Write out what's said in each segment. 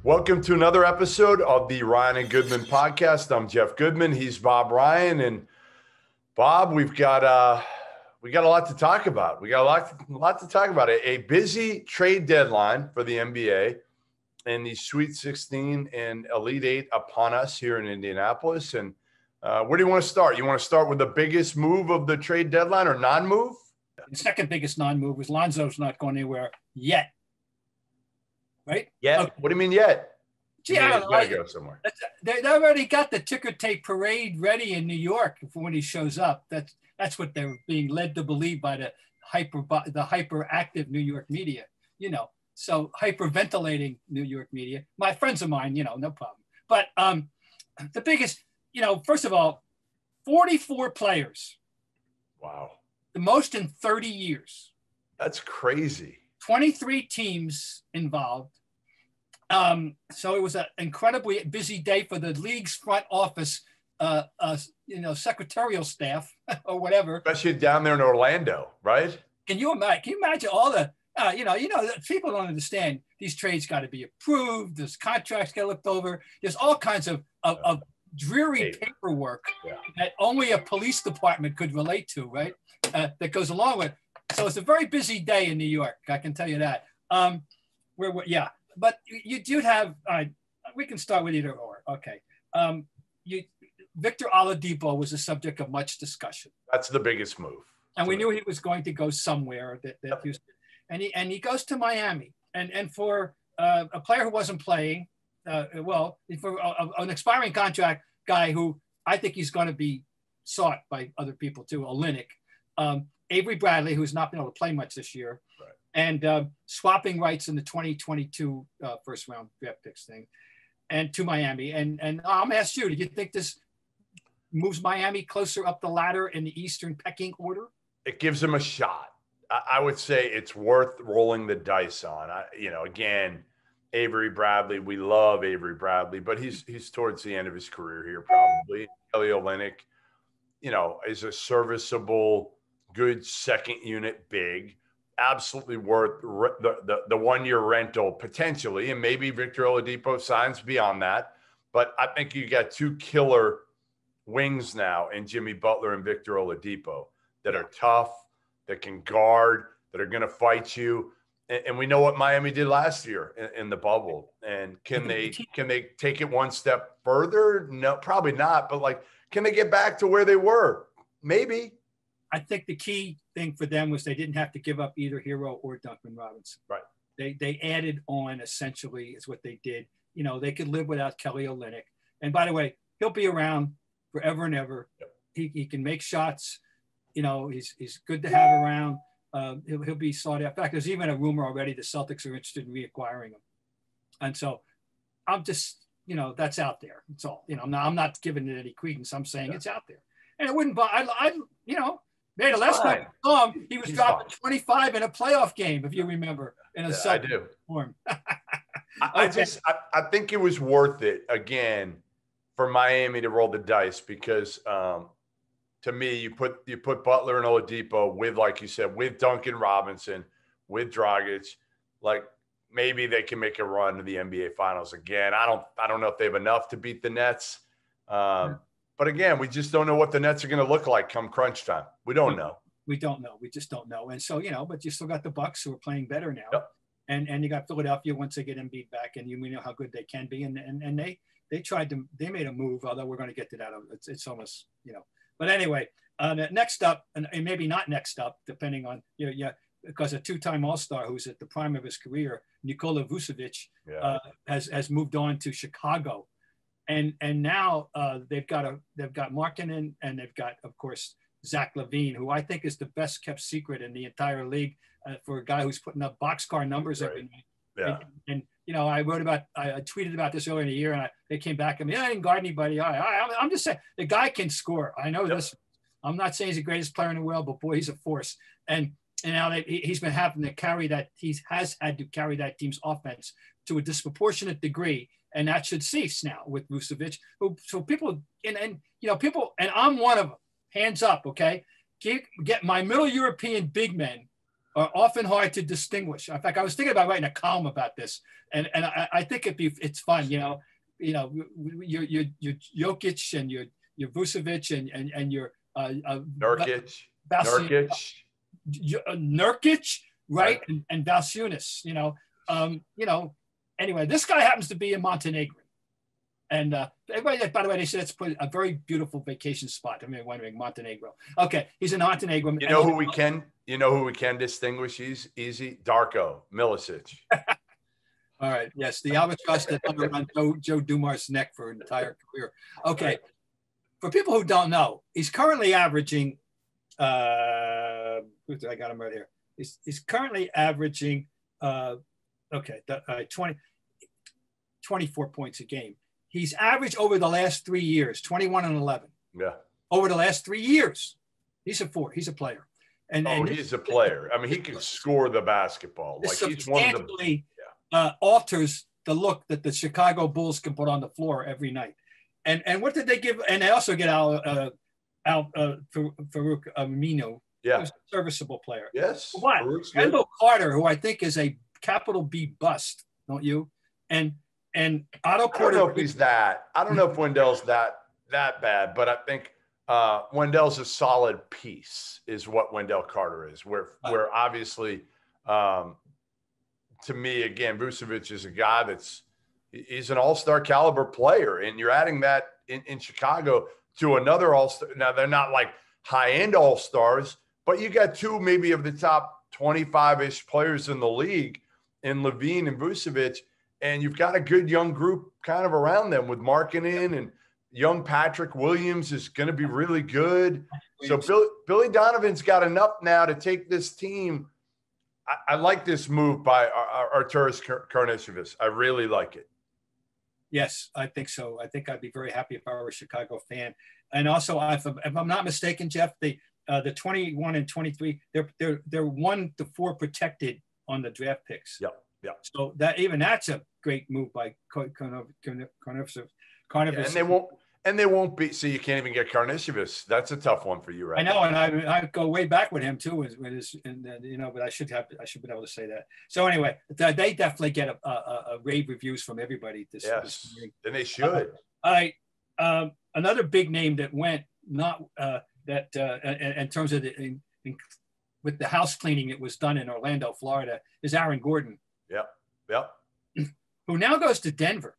Welcome to another episode of the Ryan and Goodman podcast. I'm Jeff Goodman. He's Bob Ryan. And Bob, we've got a lot to talk about. We got a lot to talk about. A busy trade deadline for the NBA and the Sweet 16 and Elite Eight upon us here in Indianapolis. And where do you want to start? You want to start with the biggest move of the trade deadline or non-move? The second biggest non-move was Lonzo's not going anywhere yet. Right? Yeah. Okay. What do you mean yet? Gee, I don't know. Gotta go somewhere. They already got the ticker tape parade ready in New York for when he shows up. That's what they're being led to believe by the hyperactive New York media. So hyperventilating New York media. My friends of mine, no problem. But the biggest, first of all, 44 players. Wow. The most in 30 years. That's crazy. 23 teams involved. So it was an incredibly busy day for the league's front office, secretarial staff or whatever. Especially down there in Orlando, right? Can you imagine all the, people don't understand these trades got to be approved. There's contracts get looked over. There's all kinds of dreary paperwork that only a police department could relate to, right? That goes along with. So it's a very busy day in New York. I can tell you that. But you do have. We can start with either or. Okay. Victor Oladipo was the subject of much discussion. That's the biggest move. And we knew he was going to go somewhere. Houston, and he goes to Miami. And for a player who wasn't playing, for an expiring contract guy who I think he's going to be sought by other people too, Olynyk. Avery Bradley, who's not been able to play much this year, right. And swapping rights in the 2022 first round draft picks thing, and to Miami. And I'm gonna ask you, do you think this moves Miami closer up the ladder in the Eastern pecking order? It gives them a shot. I would say it's worth rolling the dice on. Again, Avery Bradley, we love Avery Bradley, but he's towards the end of his career here probably. Kelly Olynyk, is a serviceable, good second unit big, absolutely worth the 1 year rental potentially, and maybe Victor Oladipo signs beyond that. But I think you got two killer wings now in Jimmy Butler and Victor Oladipo that are tough, that can guard, that are going to fight you. And we know what Miami did last year in the bubble. And can they take it one step further? No, probably not. But can they get back to where they were? Maybe. I think the key thing for them was they didn't have to give up either Hero or Duncan Robinson. Right. They added on, essentially, is what they did. They could live without Kelly Olynyk. And by the way, he'll be around forever and ever. Yep. He can make shots. He's good to have around. He'll be sought out. In fact, there's even a rumor already the Celtics are interested in reacquiring him. And so I'm just, that's out there. It's all, I'm not giving it any credence. I'm saying it's out there. And it wouldn't, the last time I saw him, he was dropping 25 in a playoff game, if you remember, in a Celtic form. I think it was worth it, again, for Miami to roll the dice because to me, you put Butler and Oladipo with, like you said, with Duncan Robinson, with Dragic, maybe they can make a run to the NBA Finals again. I don't know if they have enough to beat the Nets. But again, we just don't know what the Nets are going to look like come crunch time. We don't know. We don't know. We just don't know. And so, but you still got the Bucks who are playing better now. Yep. And you got Philadelphia once they get Embiid back, and we know how good they can be. And they made a move, although we're going to get to that. It's almost, But anyway, next up, and maybe not next up, depending on, because a two-time All-Star who's at the prime of his career, Nikola Vucevic, has moved on to Chicago. And now they've got Markkanen, and they've got, of course, Zach Levine, who I think is the best kept secret in the entire league for a guy who's putting up boxcar numbers every night. Yeah. And I tweeted about this earlier in the year, and they came back and I didn't guard anybody. I'm just saying the guy can score. I know this. I'm not saying he's the greatest player in the world, but boy, he's a force. And now that he's been having to carry that, he has had to carry that team's offense to a disproportionate degree. And that should cease now with Vucevic. So people, and I'm one of them. Hands up, okay? Get my Middle European big men are often hard to distinguish. In fact, I was thinking about writing a column about this, and I think it's fun. Your Jokic and your Vucevic and your Nurkic, Nurkic, right? And Valanciunas. Anyway, this guy happens to be in Montenegro. And everybody, by the way, they said it's a very beautiful vacation spot. I mean, wondering Montenegro. Okay, he's in Montenegro. You know who we can distinguish? He's easy. Darko Milicic. All right. Yes, the albatross that hung around Joe Dumars' neck for an entire career. Okay. For people who don't know, he's currently averaging. I got him right here. He's currently averaging. 24 points a game. He's averaged over the last 3 years, 21 and 11. Yeah. Over the last 3 years. He's a player. And he's a player. I mean, he can score the basketball. Like he's one of the alters the look that the Chicago Bulls can put on the floor every night. And what did they give? And they also get Farouk Aminu. Yeah. Who's a serviceable player. Yes. What? Wendell Carter, who I think is a capital B bust, don't you? And Otto Porter. I don't know if he's that. I don't know if Wendell's that bad, but I think Wendell's a solid piece is what Wendell Carter is. Where obviously, to me, again, Vucevic is a guy he's an all-star caliber player, and you're adding that in Chicago to another all-star. Now, they're not like high-end all-stars, but you got two maybe of the top 25-ish players in the league in Levine and Vucevic. And you've got a good young group kind of around them with Markkanen, and young Patrick Williams is going to be really good. So Billy Donovan's got enough now to take this team. I like this move by Arturas Karnisovas. I really like it. Yes, I think so. I think I'd be very happy if I were a Chicago fan. And also, if I'm not mistaken, Jeff, the 21 and 23, they're 1 to 4 protected on the draft picks. Yep. Yeah. So that's a great move by Karnisovas. And they won't be. So you can't even get Karnisovas. That's a tough one for you, right? I know, and I go way back with him too. But I should be able to say that. So anyway, they definitely get a rave reviews from everybody. This and they should. All right, another big name that went not in terms of with the house cleaning that was done in Orlando, Florida, is Aaron Gordon. Yep. Who now goes to Denver.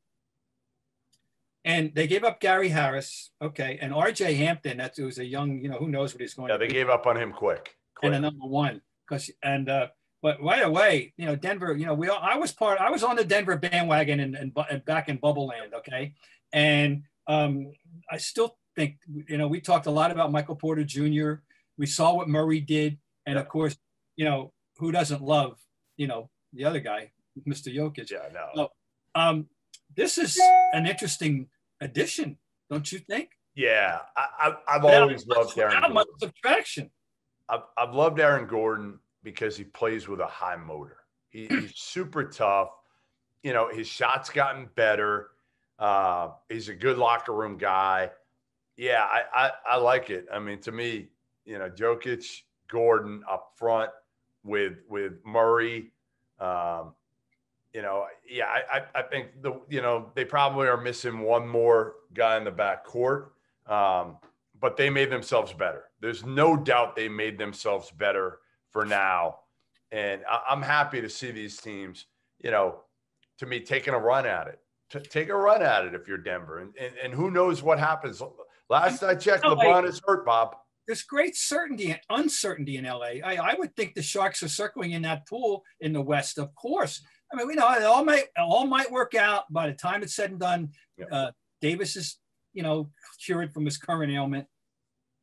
And they gave up Gary Harris, okay, and R.J. Hampton. That was a young, who knows what he's going to do. Yeah, they gave up on him quick. And a number one, but right away, Denver. I was on the Denver bandwagon and back in Bubble Land, okay, and I still think we talked a lot about Michael Porter Jr. We saw what Murray did, and of course, who doesn't love the other guy, Mr. Jokic. Yeah, no. So, this is an interesting addition, don't you think? Yeah, I've always loved Aaron Gordon. Much subtraction. I've loved Aaron Gordon because he plays with a high motor. He's super tough. His shot's gotten better. He's a good locker room guy. Yeah, I like it. I mean, to me, Jokic, Gordon up front with Murray. I think they probably are missing one more guy in the backcourt, but they made themselves better. There's no doubt they made themselves better for now, and I'm happy to see these teams, to me, taking a run at it. Take a run at it if you're Denver, and who knows what happens. Last I checked, LeBron is hurt, Bob. There's great certainty and uncertainty in LA. I would think the Sharks are circling in that pool in the West, of course. I mean, we know it all might work out by the time it's said and done. Yeah. Davis is, cured from his current ailment,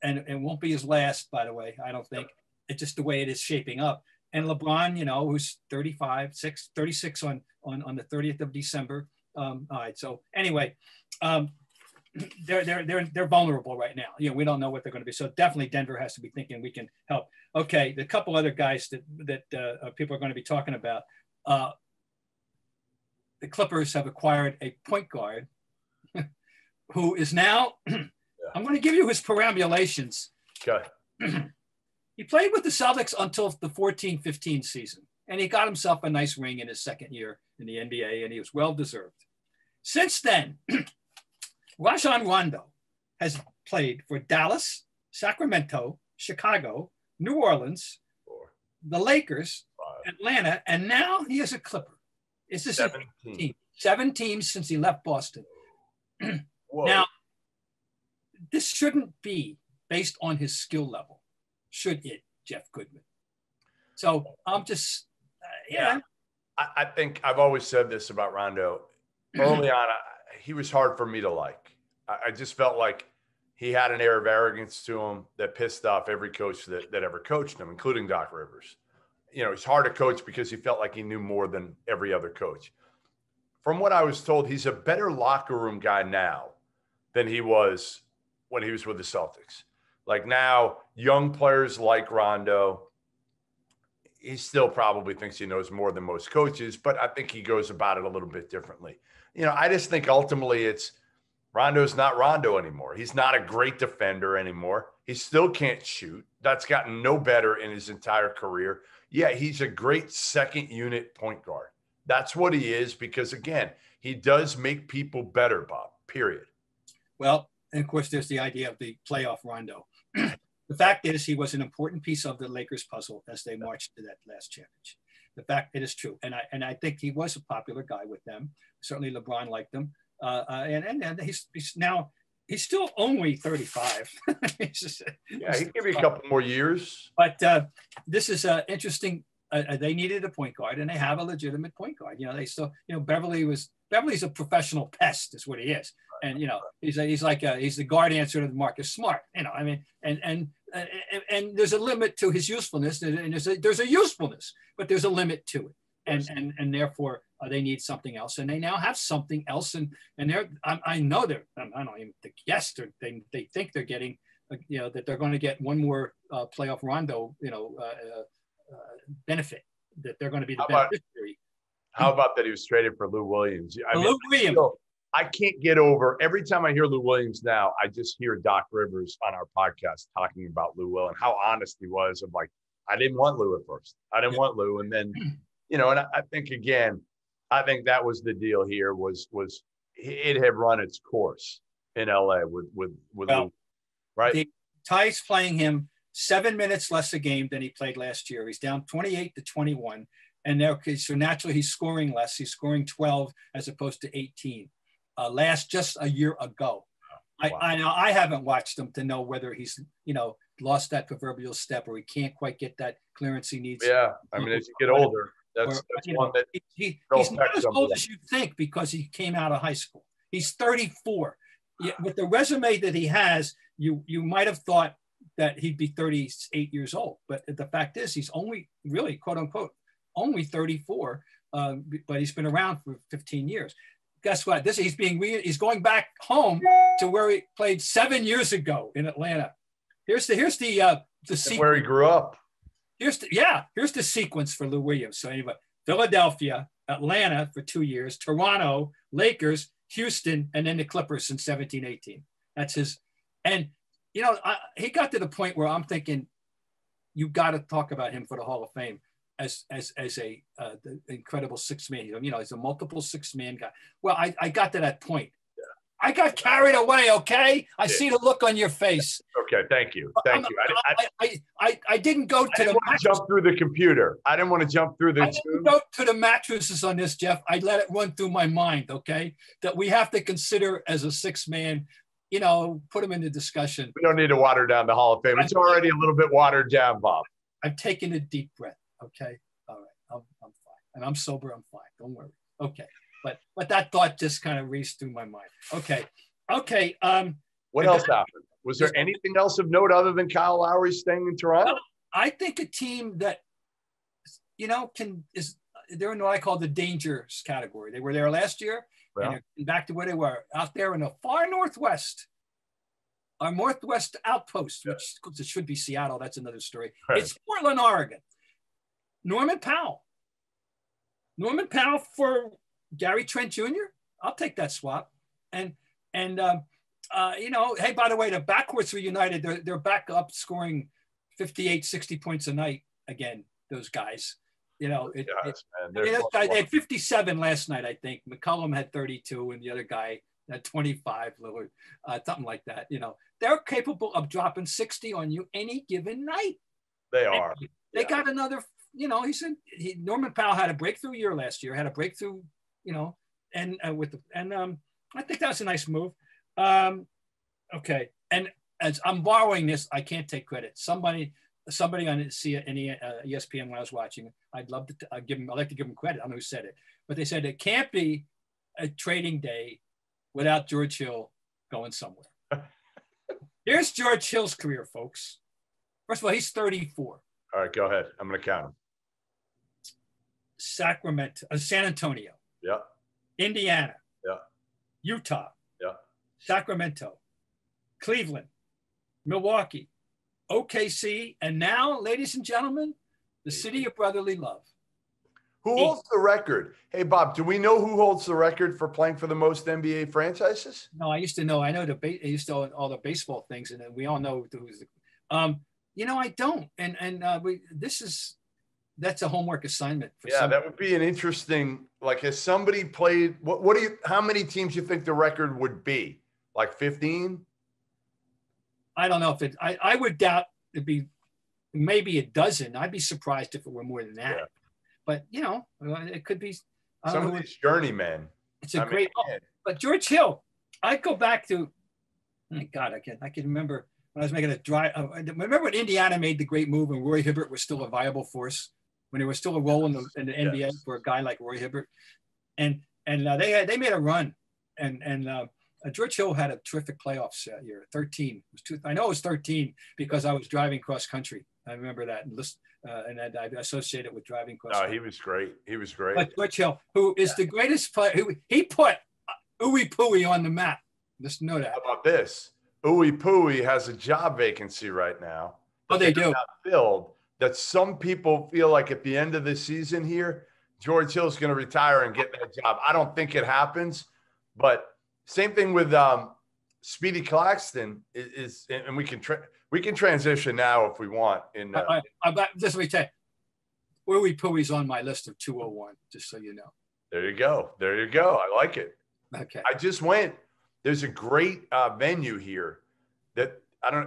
and it won't be his last, by the way. I don't think. It's just the way it is shaping up. And LeBron, who's 36 on the 30th of December. All right. So anyway, they're vulnerable right now. We don't know what they're going to be. So definitely Denver has to be thinking we can help. Okay, the couple other guys that people are going to be talking about. The Clippers have acquired a point guard who is now. I'm going to give you his perambulations. Okay. He played with the Celtics until the 14-15 season, and he got himself a nice ring in his second year in the NBA, and he was well-deserved. Since then, Rajon Rondo has played for Dallas, Sacramento, Chicago, New Orleans, the Lakers, Atlanta, and now he is a Clipper. It's just 17. 7 teams since he left Boston. Now, this shouldn't be based on his skill level, should it, Jeff Goodman? So I'm just, I think I've always said this about Rondo. Early on, he was hard for me to like. I just felt like he had an air of arrogance to him that pissed off every coach that ever coached him, including Doc Rivers. You know, he's hard to coach because he felt like he knew more than every other coach. From what I was told, he's a better locker room guy now than he was when he was with the Celtics. Like now, young players like Rondo, he still probably thinks he knows more than most coaches, but I think he goes about it a little bit differently. You know, I just think ultimately it's Rondo's not Rondo anymore. He's not a great defender anymore. He still can't shoot. That's gotten no better in his entire career. Yeah, he's a great second unit point guard. That's what he is because, again, he does make people better, Bob, period. Well, and of course, there's the idea of the playoff Rondo. The fact is he was an important piece of the Lakers puzzle as they marched to that last championship. The fact it is true. And I think he was a popular guy with them. Certainly LeBron liked him. And he's still only 35. He can give you a couple more years. But this is interesting. They needed a point guard, and they have a legitimate point guard. You know, they still, you know, Beverly's a professional pest, is what he is. And you know, he's the guard answer to Marcus Smart. You know, I mean, and there's a limit to his usefulness, and there's a usefulness, but there's a limit to it, and therefore they need something else, and they now have something else, and I know they're, I don't even guess they think they're getting, you know, that they're going to get one more playoff Rondo, you know, benefit, that they're going to be the beneficiary. How about that he was traded for Lou Williams? Lou Williams. I can't get over, every time I hear Lou Williams now, I just hear Doc Rivers on our podcast talking about Lou Will and how honest he was of like, I didn't want Lou at first. I didn't want Lou. And then, you know, and I think, again, I think that was the deal here was it had run its course in LA with Lou, right? The Ty's playing him 7 minutes less a game than he played last year. He's down 28-21. And so naturally he's scoring less. He's scoring 12 as opposed to 18. Just a year ago. Wow. I haven't watched him to know whether he's, you know, lost that proverbial step or he can't quite get that clearance he needs. Yeah, I mean, as you get older, that's one that he's not as old as you think because he came out of high school. He's 34. With the resume that he has, you might have thought that he'd be 38 years old. But the fact is, he's only really, quote unquote, only 34. But he's been around for 15 years. Guess what? He's going back home to where he played 7 years ago in Atlanta. Here's the sequence. Where he grew up. Here's the sequence for Lou Williams. So anyway, Philadelphia, Atlanta for 2 years, Toronto, Lakers, Houston, and then the Clippers since 17-18. That's his. And you know, he got to the point where I'm thinking, you got to talk about him for the Hall of Fame. As a the incredible six-man, you know, he's a multiple six-man guy. Well, I got to that point. Yeah. I got carried away. Okay, I see the look on your face. Okay, thank you. I didn't go to the jump through the computer. I didn't want to jump through the. I didn't go to the mattresses on this, Jeff. I let it run through my mind. Okay, that we have to consider as a six-man. You know, put him in the discussion. We don't need to water down the Hall of Fame. It's already a little bit watered down, Bob. I've taken a deep breath. Okay. All right. I'm fine. And I'm sober. I'm fine. Don't worry. Okay. But that thought just kind of raced through my mind. Okay. What else happened? Was there anything else of note other than Kyle Lowry staying in Toronto? I think a team that, you know, they're in what I call the dangers category. They were there last year and they're back to where they were out there in the far Northwest. Our Northwest outpost, which should be Seattle. That's another story. Right. It's Portland, Oregon. Norman Powell for Gary Trent Jr. I'll take that swap. And you know, hey, by the way, the backcourts reunited. They're back up scoring 58, 60 points a night again, those guys. You know, they had 57 last night, I think. McCollum had 32 and the other guy had 25, Lillard, something like that. You know, they're capable of dropping 60 on you any given night. They are. They got another, you know, Norman Powell had a breakthrough year last year, had a breakthrough, you know, and I think that's a nice move. Okay. And as I'm borrowing this, I can't take credit. Somebody on ESPN when I was watching, I'd like to give them credit. I don't know who said it, but they said it can't be a trading day without George Hill going somewhere. Here's George Hill's career, folks. First of all, he's 34. All right, go ahead. I'm going to count him. San Antonio. Yeah. Indiana. Yeah. Utah. Yeah. Sacramento. Cleveland. Milwaukee. OKC, and now, ladies and gentlemen, the city of brotherly love. Who holds the record? Hey, Bob, do we know who holds the record for playing for the most NBA franchises? No, I used to know. I know I used to know all the baseball things, and we all know who's the. You know, I don't, and that's a homework assignment. That would be an interesting. Like, has somebody played? How many teams do you think the record would be? Like 15? I don't know if it. I would doubt it'd be maybe a dozen. I'd be surprised if it were more than that. Yeah. But you know, it could be. Some of these journeymen. It's a great. But George Hill, I go back to. Oh God, I can remember when I was making a drive. Remember when Indiana made the great move and Roy Hibbert was still a viable force when there was still a role in the NBA for a guy like Roy Hibbert, and they made a run, and George Hill had a terrific playoffs that year. 13. I know it was 13 because I was driving cross country. I remember that and I associate it with driving cross country. He was great. He was great. But George Hill, who is the greatest player, he put Ooey Pooey on the map. Just know that. How about this? Ooey Pooey has a job vacancy right now. Oh, they do. Filled. That some people feel like at the end of the season here, George Hill's going to retire and get that job. I don't think it happens, but same thing with Speedy Claxton is, and we can transition now if we want. Just let me tell you, Ooey Pooey's on my list of 201, just so you know. There you go. I like it. Okay. I just went. There's a great venue here that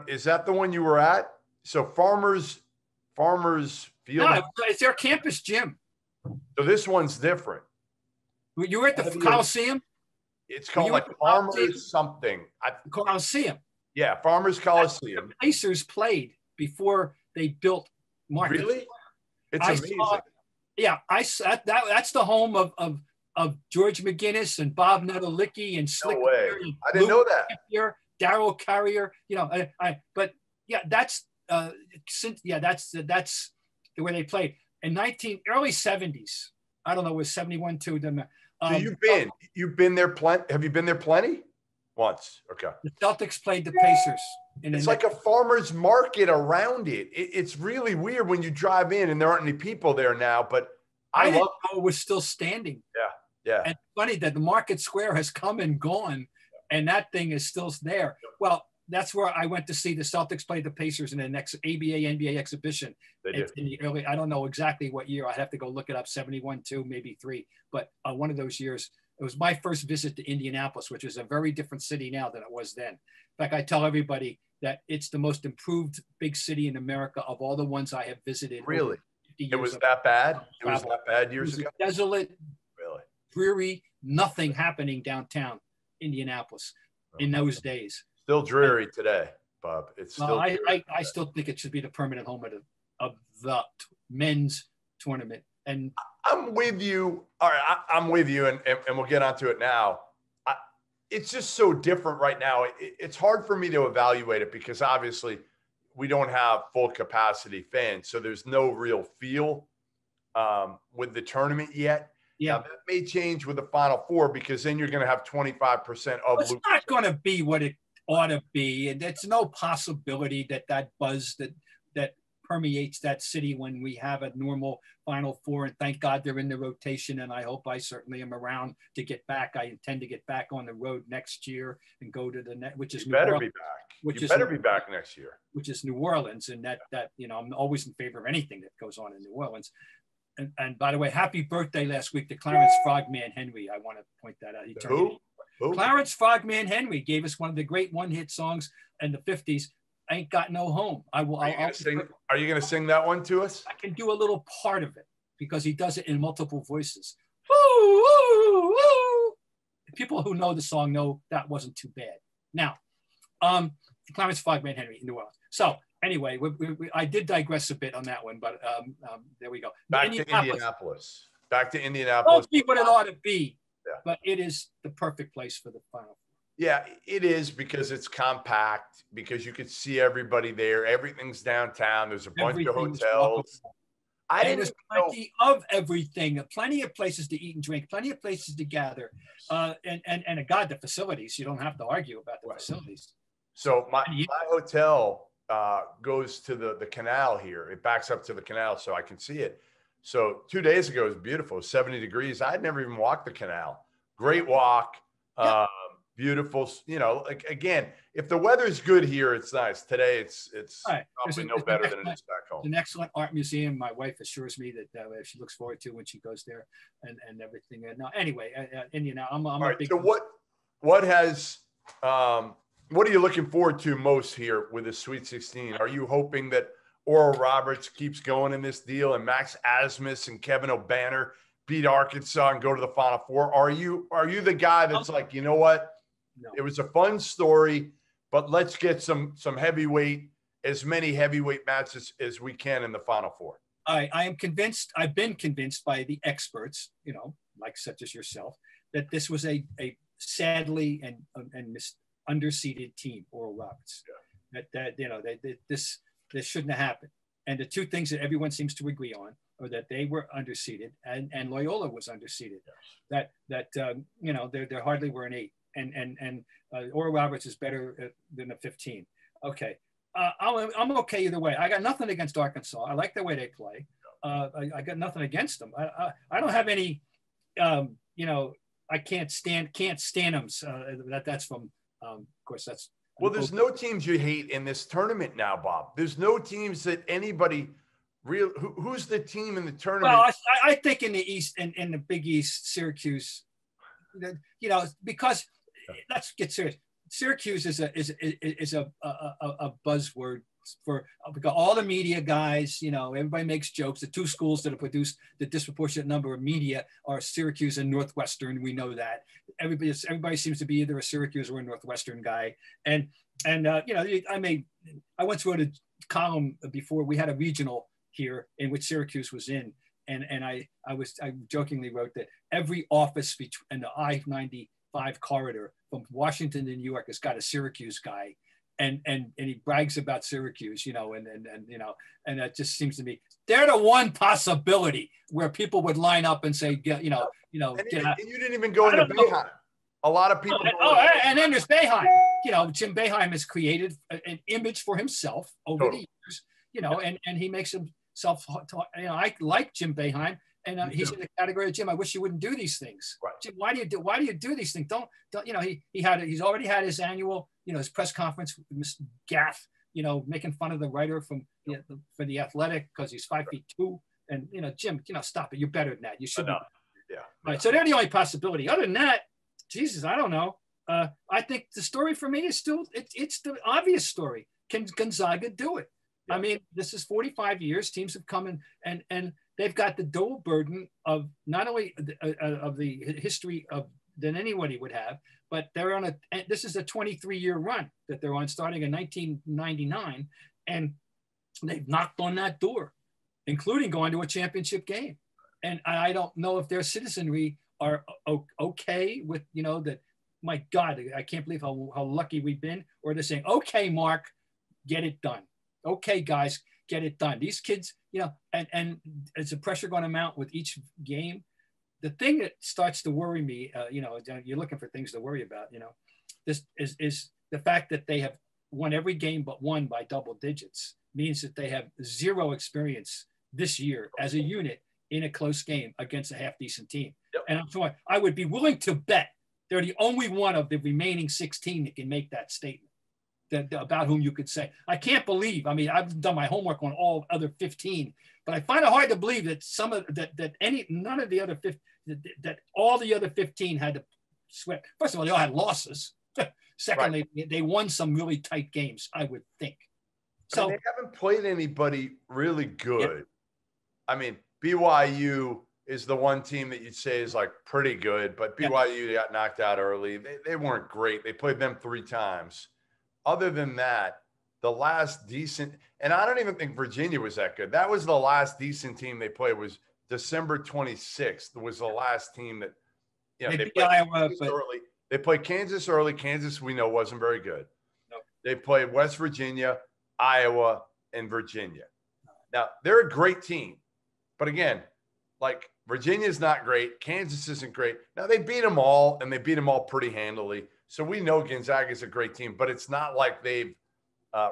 is that the one you were at? So Farmers Field. No, it's their campus gym. So this one's different. You were at the Coliseum? It's called like Farmers something. Coliseum. Yeah, Farmers Coliseum. The Pacers played before they built Market. Really? It's amazing. That's the home of George McGinnis and Bob Nedelicki and Slick. No way. I didn't know that. Darryl Carrier. You know, that's the way they played in early 70s. I don't know, it was 71 to them. So you've been there plenty. Have you been there plenty? Once. Okay. The Celtics played the Pacers. It's like a farmer's market around it. It's really weird when you drive in and there aren't any people there now, but I didn't know it was still standing. Yeah. And it's funny that the Market Square has come and gone and that thing is still there. Well, that's where I went to see the Celtics play the Pacers in the next NBA exhibition. In the early, I don't know exactly what year. I'd have to go look it up, 71, 2, maybe 3. But one of those years, it was my first visit to Indianapolis, which is a very different city now than it was then. In fact, I tell everybody that it's the most improved big city in America of all the ones I have visited. Really? It was that bad? It was that bad years ago? Desolate, really dreary, nothing happening downtown Indianapolis in those days. Still dreary today, Bob. It's still. I still think it should be the permanent home of the men's tournament. And I'm with you. All right, I'm with you, and we'll get onto it now. It's just so different right now. It's hard for me to evaluate it because obviously we don't have full capacity fans, so there's no real feel with the tournament yet. Yeah, now, that may change with the Final Four because then you're going to have 25% of. It's not going to be what it ought to be, and it's no possibility that buzz that permeates that city when we have a normal Final Four. And thank God they're in the rotation. And I hope I certainly am around to get back. I intend to get back on the road next year and go to the net, which is New Orleans. You better be back next year. Which is New Orleans. And that I'm always in favor of anything that goes on in New Orleans. And by the way, happy birthday last week to Clarence Frogman Henry. I want to point that out. He turned Who? Clarence Frogman Henry gave us one of the great one-hit songs in the 50s, Ain't Got No Home. Are you going to sing that one to us? I can do a little part of it because he does it in multiple voices. Woo, woo, woo. People who know the song know that wasn't too bad. Now, Clarence Frogman Henry in New Orleans. So anyway, I did digress a bit on that one, but there we go. Back to Indianapolis. Won't be what it ought to be, but it is the perfect place for the Final. Yeah, it is because it's compact, because you could see everybody there. Everything's downtown. There's a bunch of hotels. There's plenty of everything, plenty of places to eat and drink, plenty of places to gather. And God, the facilities, you don't have to argue about the facilities. So my hotel goes to the canal here. It backs up to the canal so I can see it. So 2 days ago, it was beautiful, 70 degrees. I'd never even walked the canal. Great walk. Yep. Beautiful. Like, again, if the weather's good here, it's nice. Today, it's right. Probably no better than it is back home. An excellent art museum. My wife assures me that she looks forward to when she goes there and everything. And anyway, Indiana, I'm all a right, big. So what are you looking forward to most here with the Sweet 16? Are you hoping that Oral Roberts keeps going in this deal and Max Asmus and Kevin O'Banner beat Arkansas and go to the Final Four? Are you the guy that's like, you know what? No. It was a fun story, but let's get some heavyweight, as many heavyweight matches as we can in the Final Four. I am convinced. I've been convinced by the experts, like such as yourself, that this was a sadly and underseeded team, Oral Roberts. Yeah. That this shouldn't have happened. And the two things that everyone seems to agree on are that they were underseeded and Loyola was underseeded. Yes. There hardly were an 8. And Oral Roberts is better than a 15. Okay. I'm okay either way. I got nothing against Arkansas. I like the way they play. I got nothing against them. I don't have any, I can't stand them. That's from, of course, that's. Well, there's no teams you hate in this tournament now, Bob. There's no teams that anybody who's the team in the tournament? Well, I think in the East and in the Big East, Syracuse, because let's get serious. Syracuse is a buzzword for all the media guys. Everybody makes jokes. The two schools that have produced the disproportionate number of media are Syracuse and Northwestern. We know that. Everybody seems to be either a Syracuse or a Northwestern guy. And I once wrote a column before we had a regional here in which Syracuse was in. And I jokingly wrote that every office in the I-95 corridor from Washington to New York has got a Syracuse guy, and he brags about Syracuse, and that just seems to me they're the one possibility where people would line up and say, get out. And you didn't even go into Boeheim. A lot of people. And then there's Boeheim. Jim Boeheim has created an image for himself over the years, and he makes himself. I like Jim Boeheim. And he's in the category of Jim. I wish you wouldn't do these things. Right. Jim, why do you do these things? Don't he's already had his annual, his press conference with Mr. Gaff, making fun of the writer for the Athletic because he's 5'2", and Jim, stop it. You're better than that. You should. Yeah. Right. So they're the only possibility. Other than that, Jesus, I don't know. I think the story for me is still it's the obvious story. Can Gonzaga do it? Yeah. I mean, this is 45 years. Teams have come in and they've got the dual burden of not only of the history than anybody would have, but they're on this is a 23-year run that they're on starting in 1999. And they've knocked on that door, including going to a championship game. And I don't know if their citizenry are okay with, that, my God, I can't believe how lucky we've been. Or they're saying, okay, Mark, get it done. Okay, guys, get it done. These kids, and is the pressure going to mount with each game? The thing that starts to worry me, you're looking for things to worry about, this is the fact that they have won every game but one by double digits. means that they have zero experience this year as a unit in a close game against a half-decent team. Yep. And I'm sorry, I would be willing to bet they're the only one of the remaining 16 that can make that statement about whom you could say. I can't believe, I mean, I've done my homework on all other 15, but I find it hard to believe that none of the other 15, that all the other 15 had to sweat. First of all, they all had losses. Secondly, right. They won some really tight games, I would think. So they haven't played anybody really good. Yep. I mean, BYU is the one team that you'd say is like pretty good, but BYU got knocked out early. They weren't great. They played them 3 times. Other than that, the last decent, and I don't even think Virginia was that good. That was the last decent team they played, was December 26th was the last team that, they played Iowa, early. They played Kansas early. Kansas, we know, wasn't very good. No. They played West Virginia, Iowa, and Virginia. Now, they're a great team. But again, like, Virginia's not great. Kansas isn't great. Now, they beat them all, and they beat them all pretty handily. So we know Gonzaga is a great team, but it's not like they've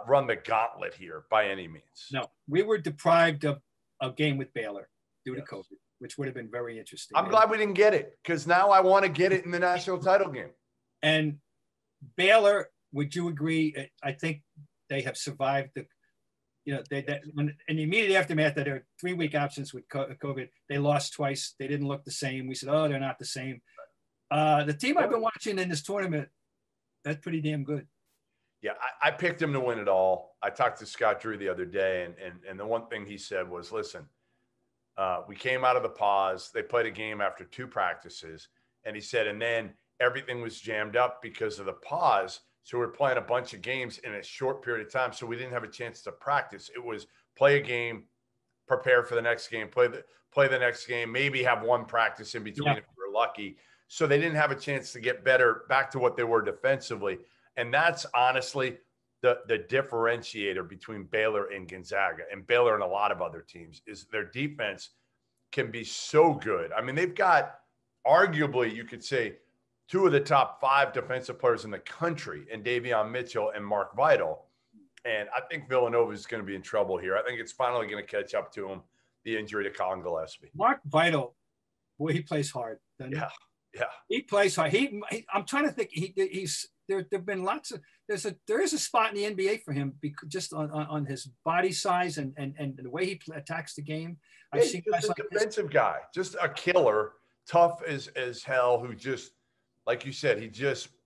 run the gauntlet here by any means. No, we were deprived of a game with Baylor due to COVID, which would have been very interesting. I'm glad we didn't get it, because now I want to get it in the national title game. And Baylor, would you agree? I think they have survived the, in the immediate aftermath of their 3-week absence with COVID, they lost twice. They didn't look the same. We said, oh, they're not the same. The team I've been watching in this tournament, that's pretty damn good. Yeah, I picked them to win it all. I talked to Scott Drew the other day, and the one thing he said was, listen, we came out of the pause. They played a game after 2 practices, and he said, and then everything was jammed up because of the pause. So we're playing a bunch of games in a short period of time, so we didn't have a chance to practice. It was play a game, prepare for the next game, play the next game, maybe have one practice in between if we were lucky. So they didn't have a chance to get better back to what they were defensively. And that's honestly the differentiator between Baylor and Gonzaga, and Baylor and a lot of other teams, is their defense can be so good. I mean, they've got arguably, you could say, 2 of the top 5 defensive players in the country, and Davion Mitchell and Mark Vital. And I think Villanova is going to be in trouble here. I think it's finally going to catch up to him, the injury to Colin Gillespie. Mark Vital, boy, he plays hard. Yeah. He plays hard. I'm trying to think. There've been lots of, there is a spot in the NBA for him, because just on his body size and the way he attacks the game. I've seen guys like a defensive guy, just a killer, tough as hell, who just, like you said,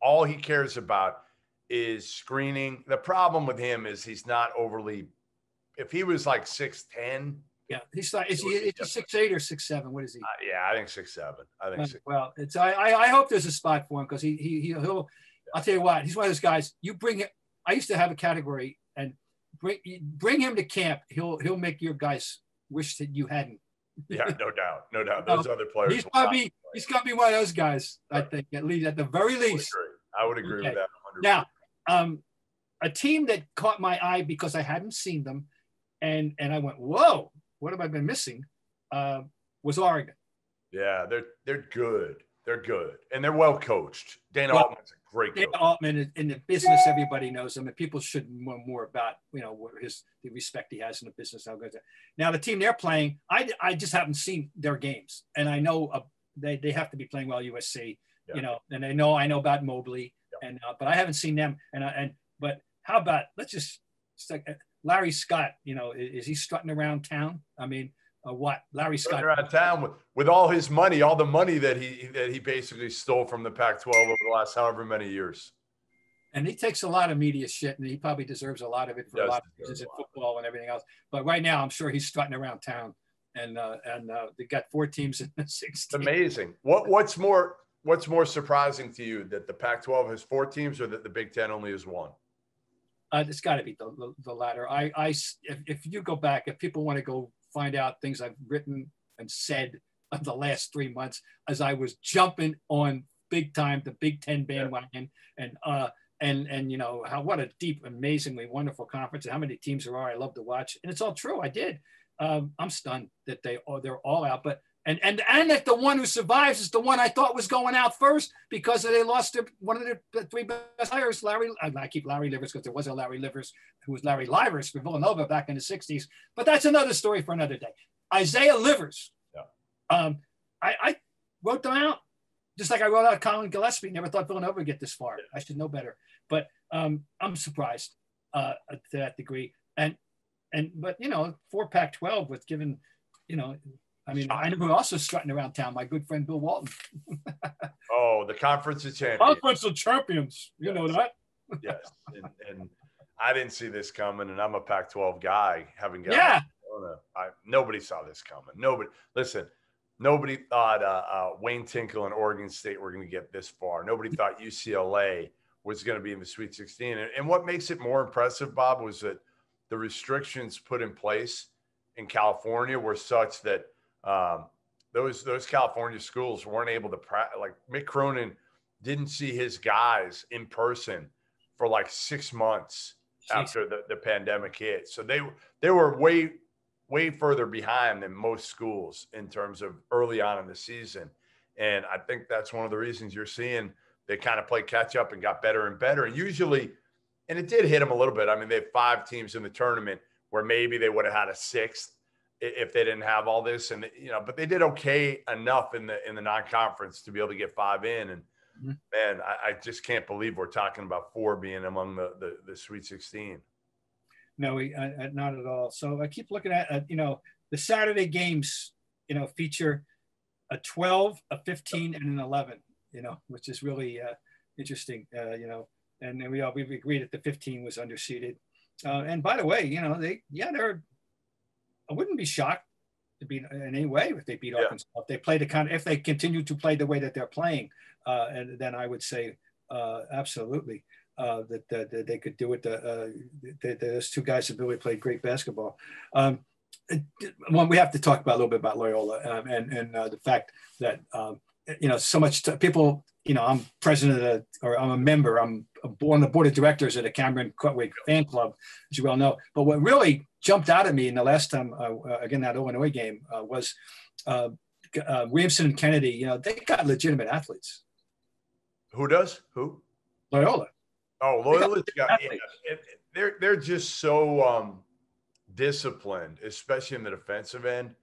all he cares about is screening. The problem with him is he's not overly, if he was like 6'10". Yeah, he's like, is he 6'8" or 6'7"? What is he? Yeah, I think 6'7". I think 6'7". Well, I hope there's a spot for him, because he'll. I'll tell you what, he's one of those guys. You bring him. I used to have a category, and bring him to camp. He'll make your guys wish that you hadn't. Yeah, no doubt. Those other players. He's gonna be one of those guys. I think, at the very least. I would agree with that 100%. Now, a team that caught my eye because I hadn't seen them, and I went, whoa, what have I been missing? Was Oregon. Yeah, they're good. They're good, and they're well coached. Dana Altman's a great coach. Dana Altman, in the business, everybody knows him, and people should know more about the respect he has in the business. How good. Now, the team they're playing, I just haven't seen their games, and I know they have to be playing well USC, and I know about Mobley, and but I haven't seen them, but how about let's just Larry Scott? Is he strutting around town? I mean. What Larry Scott around town with all his money, all the money that he basically stole from the Pac-12 over the last however many years. And he takes a lot of media shit, and he probably deserves a lot of it for a lot of reasons in football and everything else. But right now, I'm sure he's strutting around town, and they got 4 teams in the 16. Amazing. What's more surprising to you, that the Pac-12 has 4 teams, or that the Big Ten only has 1? It's got to be the latter. If you go back, if people want to go find out things I've written and said in the last 3 months, as I was jumping on big time the Big Ten bandwagon, and what a deep, amazingly wonderful conference, and how many teams there are I love to watch, and it's all true. I did. I'm stunned that they're all out, but And that the one who survives is the one I thought was going out first because they lost one of the three best players, Larry. I keep Larry Livers because there was a Larry Livers who was Larry Livers for Villanova back in the 60s. But that's another story for another day. Isaiah Livers. Yeah. I wrote them out just like I wrote out Colin Gillespie. Never thought Villanova would get this far. I should know better. But I'm surprised to that degree. But, you know, 4 Pac-12 was given, you know, I mean, I know who also strutting around town, my good friend Bill Walton. Oh, the Conference of Champions. Conference of Champions. You know that? Yes. And I didn't see this coming, and I'm a Pac-12 guy. Nobody saw this coming. Nobody thought Wayne Tinkle and Oregon State were going to get this far. Nobody thought UCLA was going to be in the Sweet 16. And what makes it more impressive, Bob, was that the restrictions put in place in California were such that those California schools weren't able to like Mick Cronin didn't see his guys in person for like 6 months after the pandemic hit. So they were way further behind than most schools in terms of early on in the season. And I think that's one of the reasons you're seeing they kind of played catch up and got better and better. And usually, and it did hit them a little bit. I mean, they had 5 teams in the tournament where maybe they would have had a 6th if they didn't have all this. And, you know, but they did okay enough in the non-conference to be able to get 5 in. And man, I just can't believe we're talking about 4 being among the Sweet 16. No, not at all. So I keep looking at, you know, the Saturday games, you know, feature a 12, a 15, and an 11, you know, which is really interesting, you know, and then we've agreed that the 15 was underseeded. And by the way, you know, I wouldn't be shocked to be in any way if they beat Arkansas. If they play if they continue to play the way that they're playing, and then I would say absolutely that they could do it. Those 2 guys have really played great basketball. We have to talk about a little bit about Loyola and the fact that you know, so much people. You know, I'm president or I'm a member. I'm on the board of directors at the Cameron Crutwig fan club, as you well know. But what really jumped out at me in the last time, again, that Illinois game was Williamson and Kennedy. You know, they got legitimate athletes. Who does? Who? Loyola. Oh, Loyola's got. Yeah, they're just so disciplined, especially in the defensive end.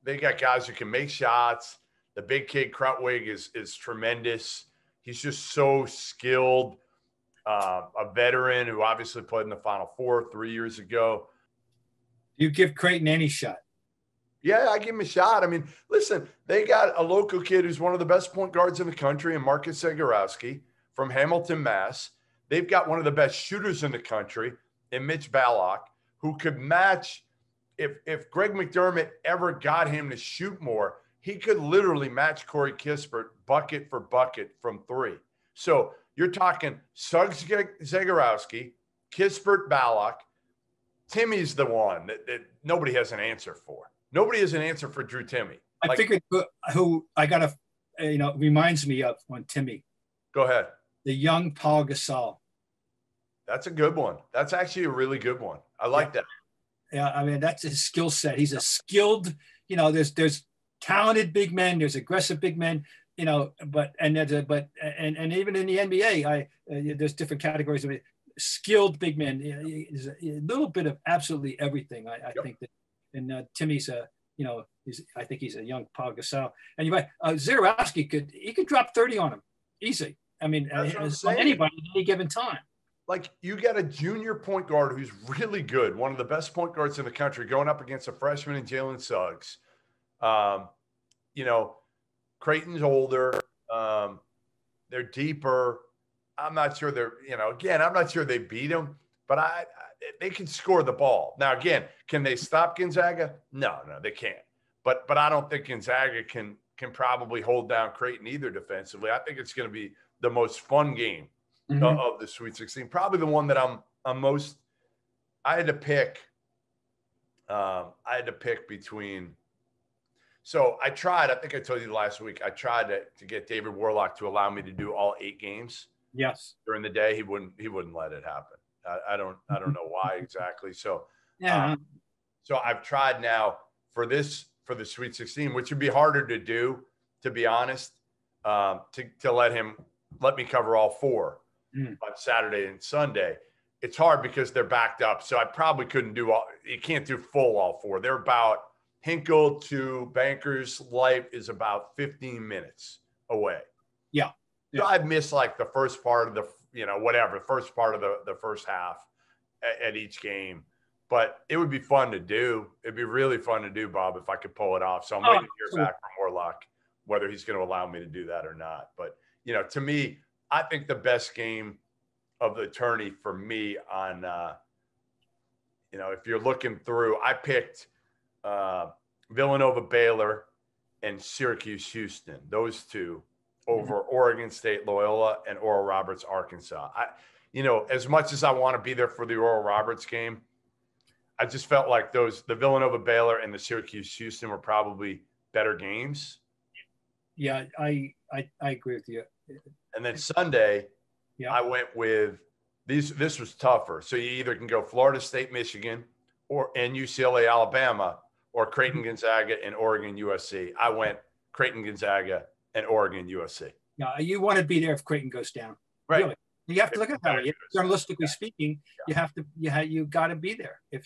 They got guys who can make shots. The big kid Krutwig is tremendous. He's just so skilled. A veteran who obviously played in the Final Four 3 years ago. You give Creighton any shot? Yeah, I give him a shot. I mean, listen, they got a local kid who's one of the best point guards in the country, and Marcus Zagorowski from Hamilton, Mass. They've got one of the best shooters in the country, in Mitch Ballock, who could match if Greg McDermott ever got him to shoot more. He could literally match Corey Kispert bucket for bucket from 3. So you're talking Suggs Zagorowski, Kispert Ballock. Timmy's the one that nobody has an answer for. Nobody has an answer for Drew Timme. I figured who I got to, you know, reminds me of on Timme. Go ahead. The young Paul Gasol. That's a good one. That's actually a really good one. I like that. Yeah, I mean, that's his skill set. He's a skilled, you know, there's talented big men, there's aggressive big men, you know, and even in the NBA, there's different categories of it. Skilled big men. Is a little bit of absolutely everything. I think that, and Timmy's I think he's a young Paul Gasol. And you're right, Zagorowski could drop 30 on him easy. I mean, on anybody at any given time. Like, you got a junior point guard who's really good, one of the best point guards in the country, going up against a freshman in Jalen Suggs. You know, Creighton's older. They're deeper. I'm not sure I'm not sure they beat them, but they can score the ball. Now, again, can they stop Gonzaga? No, they can't. But I don't think Gonzaga can probably hold down Creighton either defensively. I think it's going to be the most fun game of the Sweet 16. Probably the one that I'm most. I had to pick between. So I tried. I think I told you last week. I tried to get David Warlock to allow me to do all 8 games. Yes. During the day, he wouldn't let it happen. I don't know why exactly. So yeah. So I've tried now for this for the Sweet 16, which would be harder to do, to be honest, to let me cover all four on Saturday and Sunday. It's hard because they're backed up. So I probably couldn't do you can't do full all four. They're about Hinkle to Bankers Life is about 15 minutes away. Yeah. So I'd miss like the first part of the, first part of the first half at each game. But it would be fun to do. It'd be really fun to do, Bob, if I could pull it off. So I'm waiting to hear back from Warlock whether he's going to allow me to do that or not. But, to me, I think the best game of the tourney for me on, if you're looking through, I picked Villanova Baylor and Syracuse Houston, those two over Oregon State Loyola and Oral Roberts Arkansas. As much as I want to be there for the Oral Roberts game, I just felt like the Villanova Baylor and the Syracuse Houston were probably better games. Yeah, I agree with you. And then Sunday, I went with this was tougher. So you either can go Florida State, Michigan, and UCLA, Alabama, or Creighton, Gonzaga, and Oregon, USC. I went Creighton, Gonzaga, and Oregon, USC. Yeah, you want to be there if Creighton goes down. Right. Really. You have to look at that. Journalistically speaking, you have to. You got to be there. That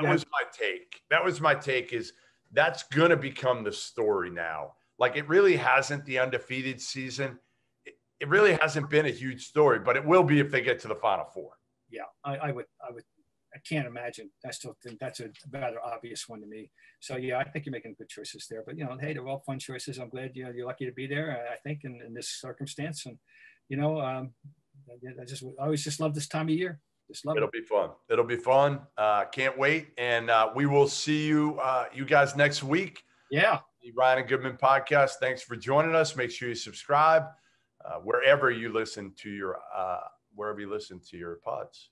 was my take. That was my take. Is that's going to become the story now. Like it really hasn't the undefeated season. It really hasn't been a huge story, but it will be if they get to the Final Four. Yeah, I would. I can't imagine. I still think that's a rather obvious one to me. So yeah, I think you're making good choices there. But hey, they're all fun choices. I'm glad you're lucky to be there. I think in this circumstance, and I always just love this time of year. It'll be fun. It'll be fun. Can't wait. And we will see you guys next week. Yeah. The Ryan and Goodman podcast. Thanks for joining us. Make sure you subscribe wherever you listen to your pods.